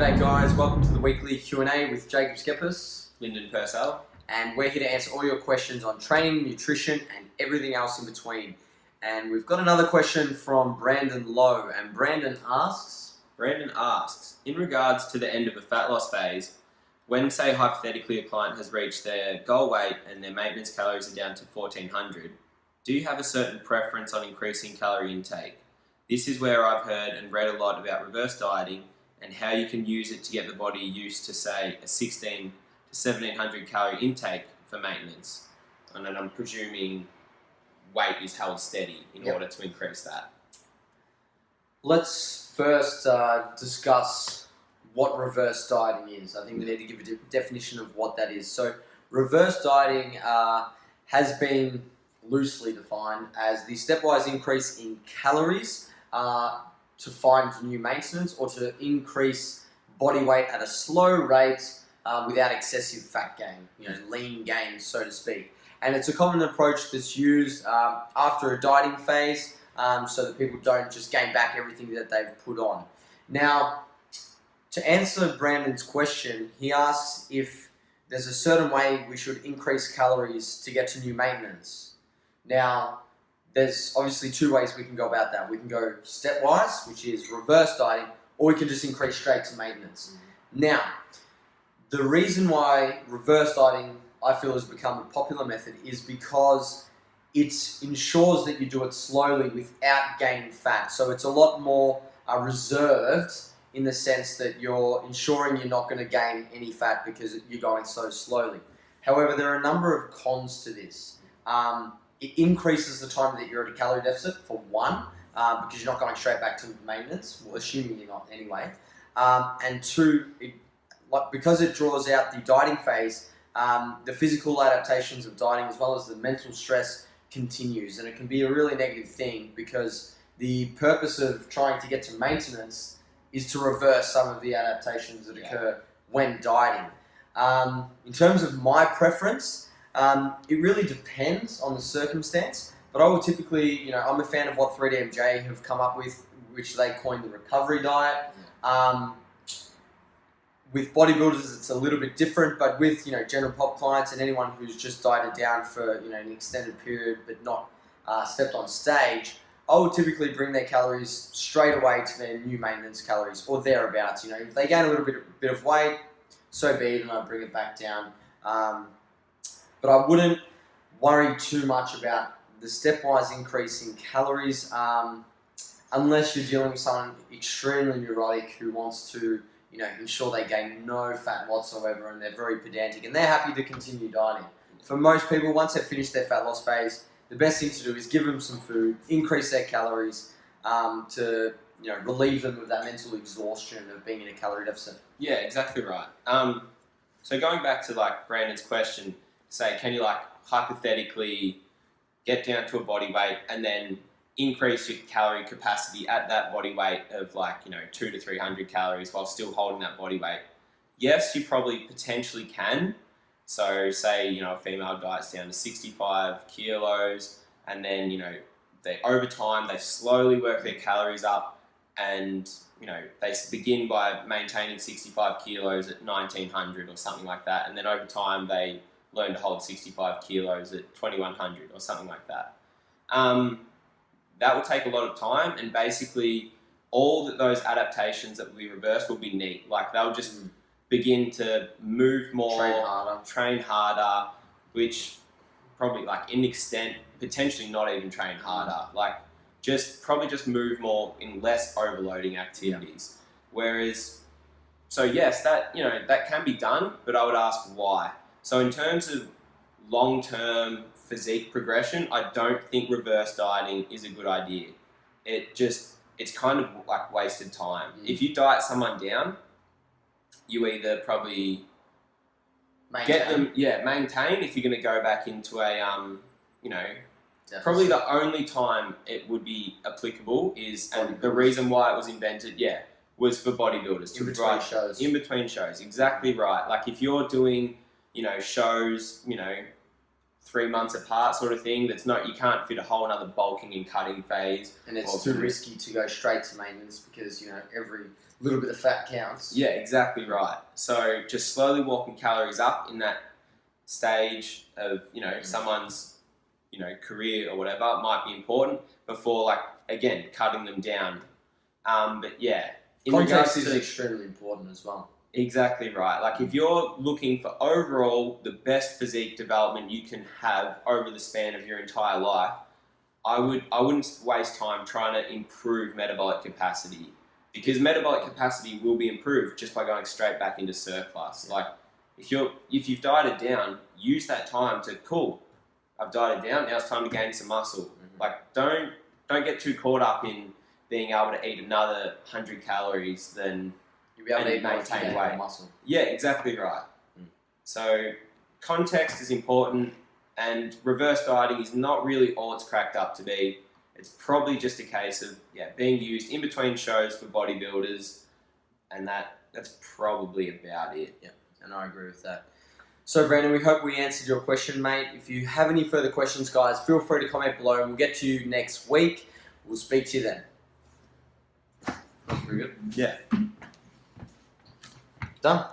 G'day guys, welcome to the weekly Q&A with schepis, Lyndon, Purcell. and we're here to answer all your questions on training, nutrition and everything else in between. And we've got another question from Brandon Lowe, and Brandon asks, in regards to the end of a fat loss phase, when say hypothetically a client has reached their goal weight and their maintenance calories are down to 1400, do you have a certain preference on increasing calorie intake? This is where I've heard and read a lot about reverse dieting and how you can use it to get the body used to, say, a 16 to 1700 calorie intake for maintenance. And then I'm presuming weight is held steady in order to increase that. Let's first discuss what reverse dieting is. I think we need to give a definition of what that is. So reverse dieting has been loosely defined as the stepwise increase in calories to find new maintenance, or to increase body weight at a slow rate without excessive fat gain, lean gain, so to speak. And it's a common approach that's used after a dieting phase so that people don't just gain back everything that they've put on. Now, to answer Brandon's question, he asks if there's a certain way we should increase calories to get to new maintenance. Now, there's obviously two ways we can go about that. We can go stepwise, which is reverse dieting, or we can just increase straight to maintenance. Now, the reason why reverse dieting, I feel, has become a popular method is because it ensures that you do it slowly without gaining fat. So it's a lot more reserved in the sense that you're ensuring you're not going to gain any fat because you're going so slowly. However, there are a number of cons to this. It increases the time that you're at a calorie deficit, for one, because you're not going straight back to maintenance, well, assuming you're not anyway. And two, because it draws out the dieting phase, the physical adaptations of dieting as well as the mental stress continues. And it can be a really negative thing because the purpose of trying to get to maintenance is to reverse some of the adaptations that occur when dieting. In terms of my preference, it really depends on the circumstance, but I will typically, I'm a fan of what 3DMJ have come up with, which they coined the recovery diet. With bodybuilders, it's a little bit different, but with, general pop clients and anyone who's just dieted down for, an extended period, but not stepped on stage, I will typically bring their calories straight away to their new maintenance calories or thereabouts. If they gain a little bit of weight, so be it, and I bring it back down. But I wouldn't worry too much about the stepwise increase in calories unless you're dealing with someone extremely neurotic who wants to, ensure they gain no fat whatsoever, and they're very pedantic and they're happy to continue dieting. For most people, once they've finished their fat loss phase, the best thing to do is give them some food, increase their calories to relieve them of that mental exhaustion of being in a calorie deficit. Yeah, exactly right. So going back to Brandon's question, say, can you hypothetically get down to a body weight and then increase your calorie capacity at that body weight of 200 to 300 calories while still holding that body weight? Yes, you probably potentially can. So say, a female diets down to 65 kilos and then, over time, they slowly work their calories up and, they begin by maintaining 65 kilos at 1900 or something like that. And then over time, they learn to hold 65 kilos at 2100 or something like that. That will take a lot of time, and basically all those adaptations that will be reversed will be neat. They'll just begin to move more, train harder, which probably in extent, potentially not even train harder. Probably just move more in less overloading activities. Whereas, so yes, that can be done, but I would ask why. So in terms of long-term physique progression, I don't think reverse dieting is a good idea. It's kind of wasted time. If you diet someone down, you either probably maintain if you're going to go back into a, deficit. Probably the only time it would be applicable is, and the reason why it was invented, was for bodybuilders. In between shows, exactly right. If you're doing, shows, 3 months apart sort of thing. That's not, you can't fit a whole another bulking and cutting phase. And it's too risky to go straight to maintenance because, you know, every little bit of fat counts. Yeah, exactly right. So just slowly walking calories up in that stage of, you know, someone's, you know, career or whatever might be important before, like, again, cutting them down. But yeah, in Context regards is to extremely important as well. exactly right. Like if you're looking for overall the best physique development you can have over the span of your entire life, I wouldn't waste time trying to improve metabolic capacity, because metabolic capacity will be improved just by going straight back into surplus. Like if you've dieted down, use that time to I've dieted down, now it's time to gain some muscle. Like don't get too caught up in being able to eat another 100 calories then You'll be able to maintain weight. Muscle. Yeah, exactly right. So context is important, and reverse dieting is not really all it's cracked up to be. It's probably just a case of being used in between shows for bodybuilders, and that's probably about it. Yeah, and I agree with that. So Brandon, we hope we answered your question, mate. If you have any further questions, guys, feel free to comment below, and we'll get to you next week. We'll speak to you then. That's pretty good. Yeah. Done.